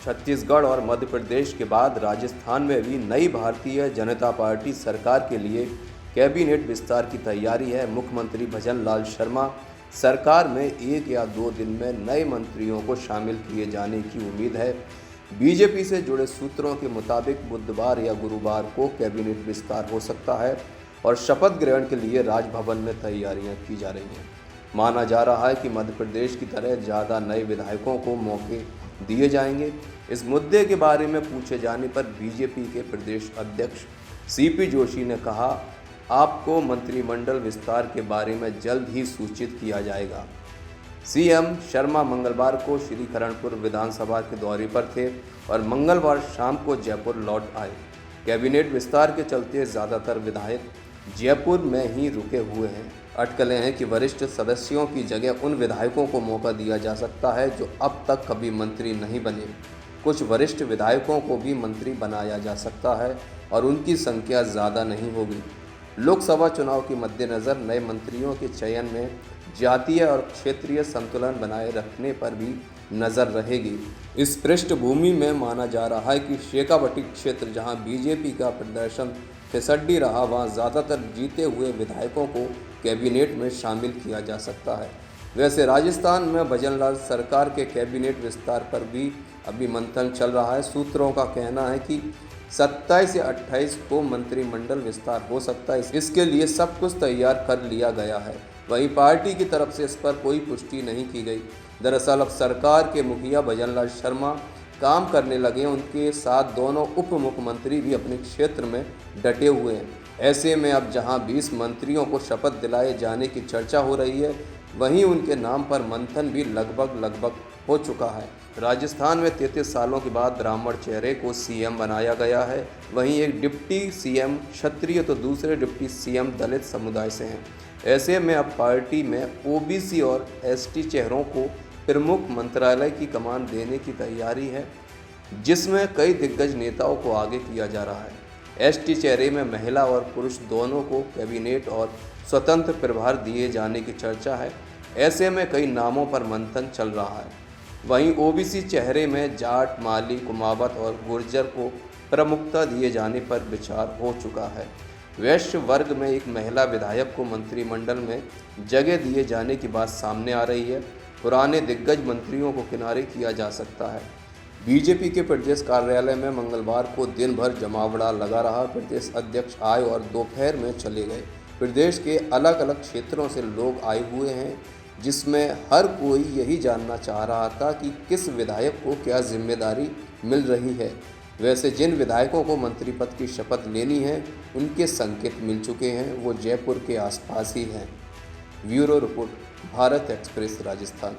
छत्तीसगढ़ और मध्य प्रदेश के बाद राजस्थान में भी नई भारतीय जनता पार्टी सरकार के लिए कैबिनेट विस्तार की तैयारी है। मुख्यमंत्री भजन लाल शर्मा सरकार में 1 या 2 दिन में नए मंत्रियों को शामिल किए जाने की उम्मीद है। बीजेपी से जुड़े सूत्रों के मुताबिक बुधवार या गुरुवार को कैबिनेट विस्तार हो सकता है और शपथ ग्रहण के लिए राजभवन में तैयारियां की जा रही हैं। माना जा रहा है कि मध्य प्रदेश की तरह ज़्यादा नए विधायकों को मौके दिए जाएंगे। इस मुद्दे के बारे में पूछे जाने पर बीजेपी के प्रदेश अध्यक्ष सीपी जोशी ने कहा, आपको मंत्रिमंडल विस्तार के बारे में जल्द ही सूचित किया जाएगा। सीएम शर्मा मंगलवार को श्रीकरणपुर विधानसभा के दौरे पर थे और मंगलवार शाम को जयपुर लौट आए। कैबिनेट विस्तार के चलते ज़्यादातर विधायक जयपुर में ही रुके हुए हैं। अटकलें हैं कि वरिष्ठ सदस्यों की जगह उन विधायकों को मौका दिया जा सकता है जो अब तक कभी मंत्री नहीं बने। कुछ वरिष्ठ विधायकों को भी मंत्री बनाया जा सकता है और उनकी संख्या ज़्यादा नहीं होगी। लोकसभा चुनाव के मद्देनज़र नए मंत्रियों के चयन में जातीय और क्षेत्रीय संतुलन बनाए रखने पर भी नज़र रहेगी। इस पृष्ठभूमि में माना जा रहा है कि शेखावटी क्षेत्र, जहां बीजेपी का प्रदर्शन फिसड्डी रहा, वहां ज़्यादातर जीते हुए विधायकों को कैबिनेट में शामिल किया जा सकता है। वैसे राजस्थान में भजनलाल सरकार के कैबिनेट विस्तार पर भी अभी मंथन चल रहा है। सूत्रों का कहना है कि 27 या 28 को मंत्रिमंडल विस्तार हो सकता है। इसके लिए सब कुछ तैयार कर लिया गया है। वहीं पार्टी की तरफ से इस पर कोई पुष्टि नहीं की गई। दरअसल अब सरकार के मुखिया भजनलाल शर्मा काम करने लगे। उनके साथ दोनों उप मुख्यमंत्री भी अपने क्षेत्र में डटे हुए हैं। ऐसे में अब जहां 20 मंत्रियों को शपथ दिलाए जाने की चर्चा हो रही है, वहीं उनके नाम पर मंथन भी लगभग हो चुका है। राजस्थान में 33 सालों के बाद ब्राह्मण चेहरे को सीएम बनाया गया है। वहीं एक डिप्टी सीएम क्षत्रिय तो दूसरे डिप्टी सीएम दलित समुदाय से हैं। ऐसे में अब पार्टी में ओबीसी और एसटी चेहरों को प्रमुख मंत्रालय की कमान देने की तैयारी है, जिसमें कई दिग्गज नेताओं को आगे किया जा रहा है। एसटी चेहरे में महिला और पुरुष दोनों को कैबिनेट और स्वतंत्र प्रभार दिए जाने की चर्चा है। ऐसे में कई नामों पर मंथन चल रहा है। वहीं ओबीसी चेहरे में जाट, माली, कुमावत और गुर्जर को प्रमुखता दिए जाने पर विचार हो चुका है। वैश्य वर्ग में एक महिला विधायक को मंत्रिमंडल में जगह दिए जाने की बात सामने आ रही है। पुराने दिग्गज मंत्रियों को किनारे किया जा सकता है। बीजेपी के प्रदेश कार्यालय में मंगलवार को दिन भर जमावड़ा लगा रहा। प्रदेश अध्यक्ष आए और दोपहर में चले गए। प्रदेश के अलग अलग क्षेत्रों से लोग आए हुए हैं, जिसमें हर कोई यही जानना चाह रहा था कि किस विधायक को क्या जिम्मेदारी मिल रही है। वैसे जिन विधायकों को मंत्री पद की शपथ लेनी है, उनके संकेत मिल चुके हैं। वो जयपुर के आसपास ही हैं। Bureau report, Bharat express, Rajasthan.